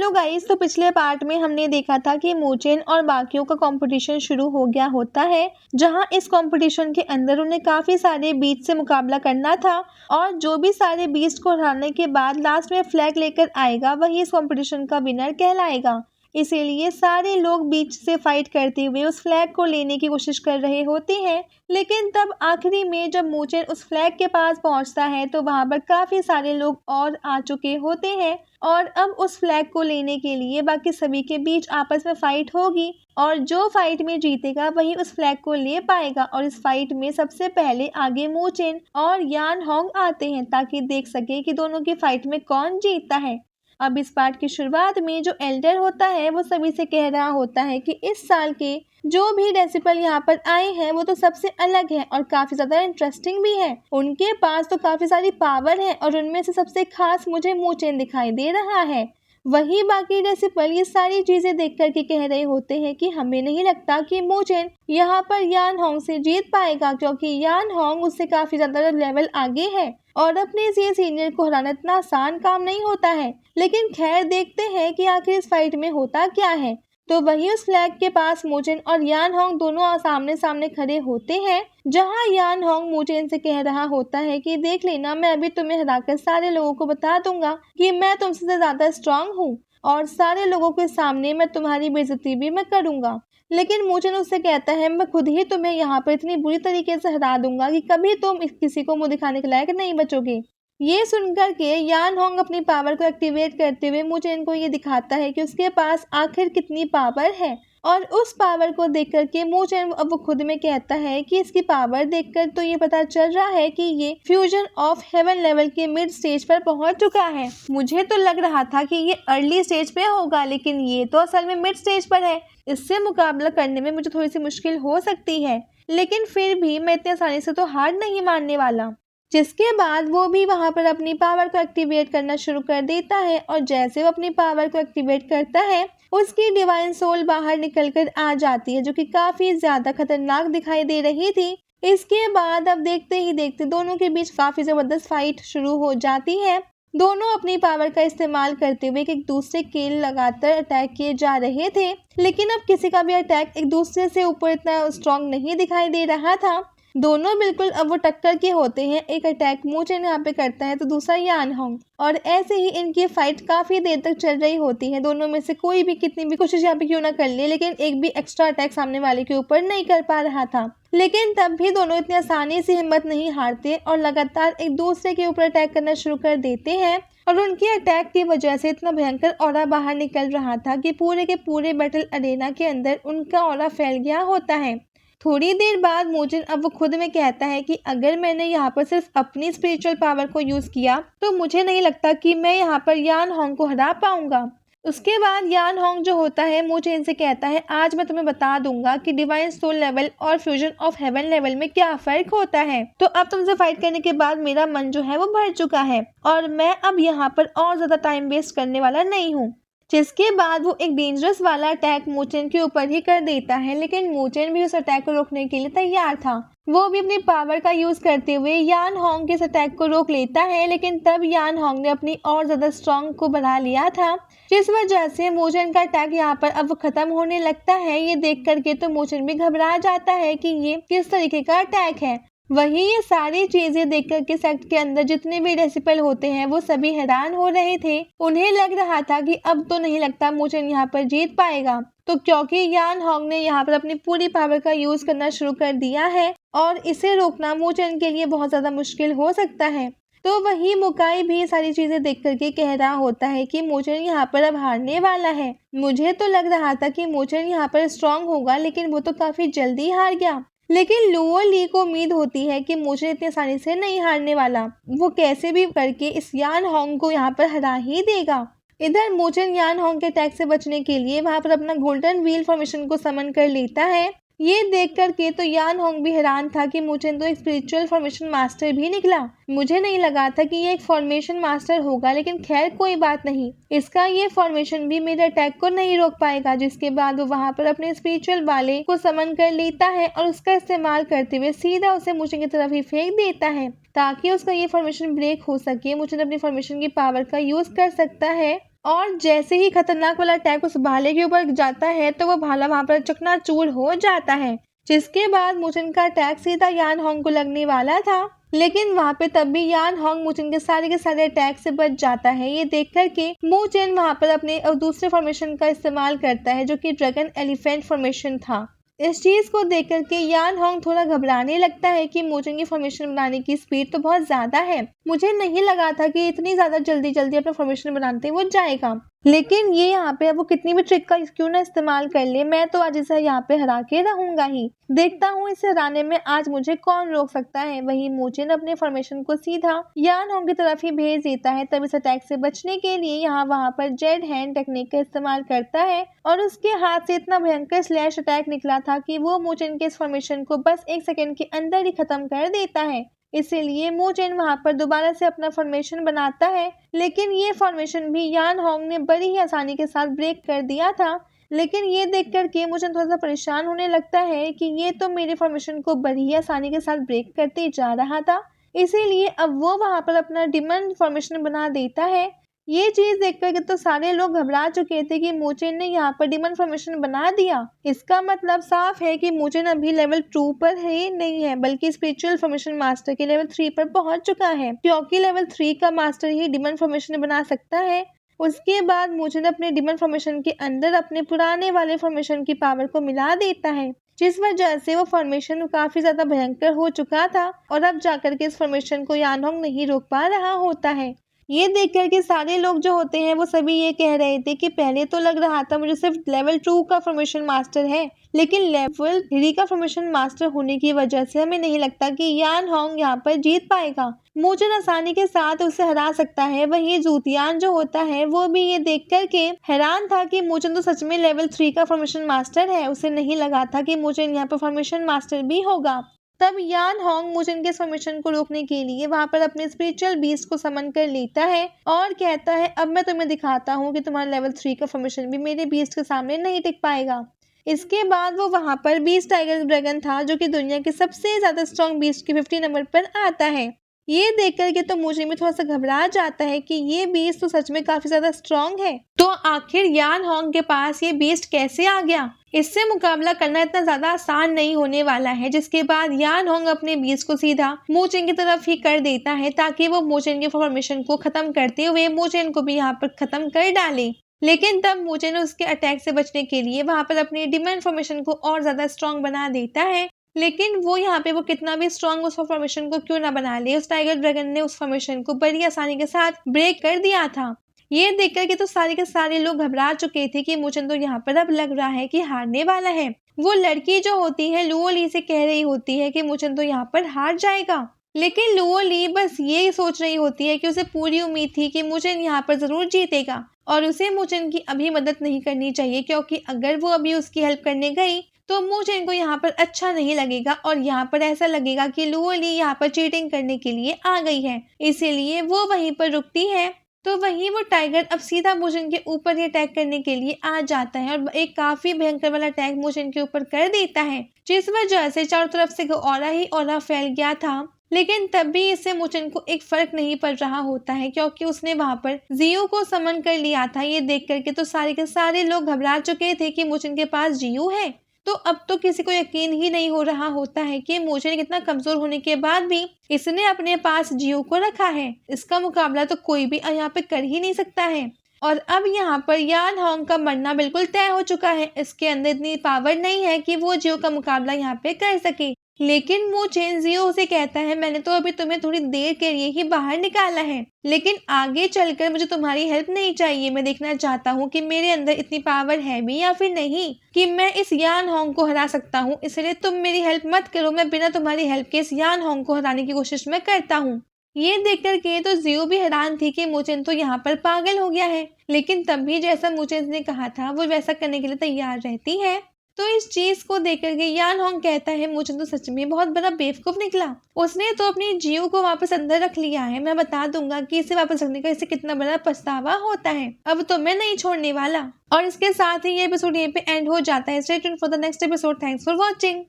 Hello guys, तो पिछले part में हमने देखा था कि मोचेन और बाकियों का कंपटीशन शुरू हो गया होता है, जहां इस कंपटीशन के अंदर उन्हें काफी सारे बीस्ट से मुकाबला करना था और जो भी सारे बीस्ट को हराने के बाद लास्ट में फ्लैग लेकर आएगा वही इस कंपटीशन का विनर कहलाएगा। इसीलिए सारे लोग बीच से फाइट करते हुए उस फ्लैग को लेने की कोशिश कर रहे होते हैं, लेकिन तब आखिरी में जब मोचेन उस फ्लैग के पास पहुंचता है तो वहां पर काफी सारे लोग और आ चुके होते हैं और अब उस फ्लैग को लेने के लिए बाकी सभी के बीच आपस में फाइट होगी और जो फाइट में जीतेगा वही उस फ्लैग को ले पाएगा। और इस फाइट में सबसे पहले आगे मोचेन और यान होंग आते हैं ताकि देख सके कि दोनों की फाइट में कौन जीतता है। अब इस पार्ट की शुरुआत में जो एल्डर होता है वो सभी से कह रहा होता है कि इस साल के जो भी डेसिपल यहाँ पर आए हैं वो तो सबसे अलग है और काफी ज्यादा इंटरेस्टिंग भी है। उनके पास तो काफी सारी पावर है और उनमें से सबसे खास मुझे मोचेन दिखाई दे रहा है। वही बाकी डेसिपल ये सारी चीजें देख करके कह रहे होते हैं कि हमें नहीं लगता कि मोचेन यहाँ पर यान होंग से जीत पाएगा, क्योंकि यान होंग उससे काफी ज्यादा लेवल आगे है और अपने से सीनियर को हराना इतना आसान काम नहीं होता है। लेकिन खैर देखते हैं कि आखिर इस फाइट में होता क्या है। तो वही उस फ्लैग के पास मोचेन और यान होंग दोनों सामने सामने खड़े होते हैं, जहां यान होंग मोचेन से कह रहा होता है कि देख लेना, मैं अभी तुम्हें हराकर सारे लोगों को बता दूंगा कि मैं तुमसे ज्यादा स्ट्रांग हूँ और सारे लोगों के सामने मैं तुम्हारी बेइज्जती भी मैं करूंगा। लेकिन मोचेन उससे कहता है मैं खुद ही तुम्हें यहाँ पर इतनी बुरी तरीके से हरा दूंगा कि कभी तुम किसी को मुंह दिखाने के लायक नहीं बचोगे। ये सुनकर के यान होंग अपनी पावर को एक्टिवेट करते हुए मोचेन को ये दिखाता है कि उसके पास आखिर कितनी पावर है और उस पावर को देख करके मोचेन अब वो खुद में कहता है कि इसकी पावर देखकर तो ये पता चल रहा है कि ये फ्यूजन ऑफ हेवन लेवल के मिड स्टेज पर पहुंच चुका है। मुझे तो लग रहा था कि ये अर्ली स्टेज पे होगा, लेकिन ये तो असल में मिड स्टेज पर है। इससे मुकाबला करने में मुझे थोड़ी सी मुश्किल हो सकती है, लेकिन फिर भी मैं इतनी आसानी से तो हार नहीं मानने वाला। जिसके बाद वो भी वहां पर अपनी पावर को एक्टिवेट करना शुरू कर देता है और जैसे वो अपनी पावर को एक्टिवेट करता है उसकी डिवाइन सोल बाहर निकलकर आ जाती है, जो कि काफी ज्यादा खतरनाक दिखाई दे रही थी। इसके बाद अब देखते ही देखते दोनों के बीच काफी जबरदस्त फाइट शुरू हो जाती है। दोनों अपनी पावर का इस्तेमाल करते हुए एक दूसरे के लगातार अटैक किए जा रहे थे, लेकिन अब किसी का भी अटैक एक दूसरे से ऊपर इतना स्ट्रांग नहीं दिखाई दे रहा था। दोनों बिल्कुल अब वो टक्कर के होते हैं। एक अटैक मोचेन यहाँ पे करता है तो दूसरा यान होंग, और ऐसे ही इनकी फाइट काफी देर तक चल रही होती है। दोनों में से कोई भी कितनी भी कोशिश यहाँ पे क्यों ना कर ले, लेकिन एक भी एक्स्ट्रा अटैक सामने वाले के ऊपर नहीं कर पा रहा था। लेकिन तब भी दोनों इतनी आसानी से हिम्मत नहीं हारते और लगातार एक दूसरे के ऊपर अटैक करना शुरू कर देते हैं और उनके अटैक की वजह से इतना भयंकर ऑरा बाहर निकल रहा था कि पूरे के पूरे बैटल अरेना के अंदर उनका ऑरा फैल गया होता है। थोड़ी देर बाद मोचेन अब वो खुद में कहता है कि अगर मैंने यहाँ पर सिर्फ अपनी स्पिरिचुअल पावर को यूज किया तो मुझे नहीं लगता कि मैं यहाँ पर यान होंग को हरा पाऊंगा। उसके बाद यान होंग जो होता है मोचेन से कहता है आज मैं तुम्हें बता दूंगा कि डिवाइन सोल लेवल और फ्यूजन ऑफ हेवन लेवल में क्या फर्क होता है। तो अब तुमसे फाइट करने के बाद मेरा मन जो है वो भर चुका है और मैं अब यहाँ पर और ज्यादा टाइम वेस्ट करने वाला नहीं हूँ। जिसके बाद वो एक डेंजरस वाला अटैक मोचेन के ऊपर ही कर देता है, लेकिन मोचेन भी उस अटैक को रोकने के लिए तैयार था। वो भी अपनी पावर का यूज करते हुए यान होंग के इस अटैक को रोक लेता है, लेकिन तब यान होंग ने अपनी और ज्यादा स्ट्रॉन्ग को बढ़ा लिया था, जिस वजह से मोचेन का अटैक यहाँ पर अब खत्म होने लगता है। ये देख करके तो मोचेन भी घबरा जाता है कि ये किस तरीके का अटैक है। वही ये सारी चीजें देख कर के सेक्ट के अंदर जितने भी डेसिपल होते हैं वो सभी हैरान हो रहे थे। उन्हें लग रहा था कि अब तो नहीं लगता मोचेन यहाँ पर जीत पाएगा, तो क्योंकि यान होंग ने यहाँ पर अपनी पूरी पावर का यूज करना शुरू कर दिया है और इसे रोकना मोचेन के लिए बहुत ज्यादा मुश्किल हो सकता है। तो वही मुकाई भी सारी चीजें देख करके कह रहा होता है कि मोचेन यहाँ पर अब हारने वाला है। मुझे तो लग रहा था कि मोचेन यहाँ पर स्ट्रांग होगा, लेकिन वो तो काफी जल्दी हार गया। लेकिन लुओ ली को उम्मीद होती है कि मोचेन इतनी आसानी से नहीं हारने वाला, वो कैसे भी करके इस यान होंग को यहाँ पर हरा ही देगा। इधर मोचेन यान होंग के अटैक से बचने के लिए वहां पर अपना गोल्डन व्हील फॉर्मेशन को समन कर लेता है। ये देख करके तो यान होंग भी हैरान था कि मोचेन तो एक स्पिरिचुअल फॉर्मेशन मास्टर भी निकला। मुझे नहीं लगा था कि ये एक फॉर्मेशन मास्टर होगा, लेकिन खैर कोई बात नहीं, इसका ये फॉर्मेशन भी मेरे अटैक को नहीं रोक पाएगा। जिसके बाद वो वहां पर अपने स्पिरिचुअल वाले को समन कर लेता है और उसका इस्तेमाल करते हुए सीधा उसे मोचेन की तरफ ही फेंक देता है ताकि उसका ये फॉर्मेशन ब्रेक हो सके। मोचेन अपनी फॉर्मेशन की पावर का यूज कर सकता है और जैसे ही खतरनाक वाला अटैक उस भाले के ऊपर जाता है तो वो भाला वहां पर चकनाचूर हो जाता है, जिसके बाद मुचिन का अटैक सीधा यान होंग को लगने वाला था। लेकिन वहां पे तब भी यान होंग मुचिन के सारे अटैक से बच जाता है। ये देख करके मुचिन वहां पर अपने दूसरे फॉर्मेशन का इस्तेमाल करता है, जो कि ड्रैगन एलिफेंट फॉर्मेशन था। इस चीज को देख करके यान होंग थोड़ा घबराने लगता है कि मोचन की फॉर्मेशन बनाने की स्पीड तो बहुत ज्यादा है। मुझे नहीं लगा था कि इतनी ज्यादा जल्दी जल्दी अपना फॉर्मेशन बनाते वो जाएगा, लेकिन ये यहाँ पे अब वो कितनी भी ट्रिक का क्यों ना इस्तेमाल कर ले, मैं तो आज इसे यहाँ पे हरा के रहूंगा ही। देखता हूँ इसे हराने में आज मुझे कौन रोक सकता है। वही मोचन अपने फॉर्मेशन को सीधा यान होंग की तरफ ही भेज देता है। तब इस अटैक से बचने के लिए यहाँ वहां पर जेड हैंड टेक्निक का इस्तेमाल करता है और उसके हाथ से इतना भयंकर स्लैश अटैक निकला था कि वो मोचन के इस फॉर्मेशन को बस 1 सेकंड के अंदर ही खत्म कर देता है। इसीलिए मोचेन वहां पर दोबारा से अपना फॉर्मेशन बनाता है, लेकिन ये फॉर्मेशन भी यान होंग ने बड़ी ही आसानी के साथ ब्रेक कर दिया था। लेकिन ये देख कर के मोचेन थोड़ा सा परेशान होने लगता है कि ये तो मेरे फॉर्मेशन को बड़ी ही आसानी के साथ ब्रेक करते जा रहा था। इसीलिए अब वो वहां पर अपना डिमन फॉर्मेशन बना देता है। ये चीज देख कर के तो सारे लोग घबरा चुके थे कि मोचेन ने यहाँ पर डिमन फॉर्मेशन बना दिया। इसका मतलब साफ है कि मोचेन अभी लेवल 2 पर ही नहीं है, बल्कि स्पिरिचुअल फॉर्मेशन मास्टर के लेवल 3 पर पहुंच चुका है, क्योंकि लेवल 3 का मास्टर ही डिमन फॉर्मेशन बना सकता है। उसके बाद मोचेन अपने डिमन फॉर्मेशन के अंदर अपने पुराने वाले फॉर्मेशन की पावर को मिला देता है, जिस वजह से वो फॉर्मेशन काफी ज्यादा भयंकर हो चुका था और अब जाकर के इस फॉर्मेशन को यान होंग नहीं रोक पा रहा होता है। ये देख कर के सारे लोग जो होते हैं वो सभी ये कह रहे थे कि पहले तो लग रहा था मुझे सिर्फ लेवल 2 का फॉर्मेशन मास्टर है, लेकिन लेवल 3 का फॉर्मेशन मास्टर होने की वजह से हमें नहीं लगता कि यान होंग यहाँ पर जीत पाएगा। मोचन आसानी के साथ उसे हरा सकता है। वही जूतियान जो होता है वो भी ये देख कर के हैरान था कि मोचन तो सच में लेवल 3 का फॉर्मेशन मास्टर है। उसे नहीं लगा था कि मोचन यहाँ पर फॉर्मेशन मास्टर भी होगा। तब यान होंग मोचन के फॉर्मेशन को रोकने के लिए वहां पर अपने स्पिरिचुअल बीस्ट को समन कर लेता है और कहता है अब मैं तुम्हें दिखाता हूँ कि तुम्हारा लेवल 3 का फॉर्मेशन भी मेरे बीस्ट के सामने नहीं टिक पाएगा। इसके बाद वो वहां पर बीस्ट टाइगर ड्रैगन था, जो कि दुनिया के सबसे ज्यादा स्ट्रॉन्ग बीस्ट के 50 नंबर पर आता है। ये देख करके तो मुझे भी थोड़ा सा घबरा जाता है कि ये बीस्ट तो सच में काफी ज्यादा स्ट्रॉन्ग है। तो आखिर यान होंग के पास ये बीस्ट कैसे आ गया? इससे मुकाबला करना इतना ज्यादा आसान नहीं होने वाला है। जिसके बाद यान होंग अपने बीस्ट को सीधा मोचेन की तरफ ही कर देता है, ताकि वो मोचेन के फॉर्मेशन को खत्म करते हुए मोचेन को भी यहाँ पर खत्म कर डाले। लेकिन तब मोचेन उसके अटैक से बचने के लिए वहां पर अपनी डिमन फॉर्मेशन को और ज्यादा स्ट्रॉन्ग बना देता है। लेकिन वो यहाँ पे वो कितना भी स्ट्रॉन्ग उस फॉर्मेशन को क्यों ना बना ले, उस टाइगर ड्रैगन ने उस फॉर्मेशन को बड़ी आसानी के साथ ब्रेक कर दिया था। ये देख कर के तो सारे के सारे लोग घबरा चुके थे कि मोचन तो यहाँ पर अब लग रहा है कि हारने वाला है। वो लड़की जो होती है लुओ ली से कह रही होती है कि मोचन तो यहाँ पर हार जाएगा, लेकिन लुओ ली बस ये सोच रही होती है कि उसे पूरी उम्मीद थी कि मोचन यहाँ पर जरूर जीतेगा और उसे मोचन की अभी मदद नहीं करनी चाहिए, क्योंकि अगर वो अभी उसकी हेल्प करने गई तो मोचेन को यहाँ पर अच्छा नहीं लगेगा और यहाँ पर ऐसा लगेगा कि लुओ ली यहाँ पर चीटिंग करने के लिए आ गई है। इसीलिए वो वहीं पर रुकती है। तो वहीं वो टाइगर अब सीधा मोचेन के ऊपर ही अटैक करने के लिए आ जाता है और एक काफी भयंकर वाला अटैक मोचेन के ऊपर कर देता है, जिस वजह से चारों तरफ से ऑरा ही ऑरा फैल गया था। लेकिन तब भी इससे मोचन को एक फर्क नहीं पड़ रहा होता है, क्योंकि उसने वहां पर जियो को समन कर लिया था। ये देख करके तो सारे के सारे लोग घबरा चुके थे कि मोचन के पास जियो है। तो अब तो किसी को यकीन ही नहीं हो रहा होता है कि मोचन कितना कमजोर होने के बाद भी इसने अपने पास जियो को रखा है। इसका मुकाबला तो कोई भी यहाँ पे कर ही नहीं सकता है। और अब यहाँ पर यान होंग का मरना बिल्कुल तय हो चुका है। इसके अंदर इतनी पावर नहीं है कि वो जियो का मुकाबला यहाँ पे कर सके। लेकिन मोचेन जियो से कहता है मैंने तो अभी तुम्हें थोड़ी देर के लिए ही बाहर निकाला है, लेकिन आगे चलकर मुझे तुम्हारी हेल्प नहीं चाहिए। मैं देखना चाहता हूँ कि मेरे अंदर इतनी पावर है भी या फिर नहीं कि मैं इस यान होंग को हरा सकता हूँ। इसलिए तुम मेरी हेल्प मत करो, मैं बिना तुम्हारी हेल्प के इस यान होंग को हराने की कोशिश में करता हूँ। ये देख कर के तो जियो भी हैरान थी कि मोचेन तो यहाँ पर पागल हो गया है, लेकिन तब भी जैसा मोचेन ने कहा था वो वैसा करने के लिए तैयार रहती है। तो इस चीज को देख करके यान होंग कहता है मोचेन तो सच में बहुत बड़ा बेवकूफ निकला। उसने तो अपनी जियो को वापस अंदर रख लिया है। मैं बता दूंगा कि इसे वापस रखने का इसे कितना बड़ा पछतावा होता है। अब तो मैं नहीं छोड़ने वाला। और इसके साथ ही ये एपिसोड यहीं पे एंड हो जाता है। Stay tuned for the next episode. Thanks for watching.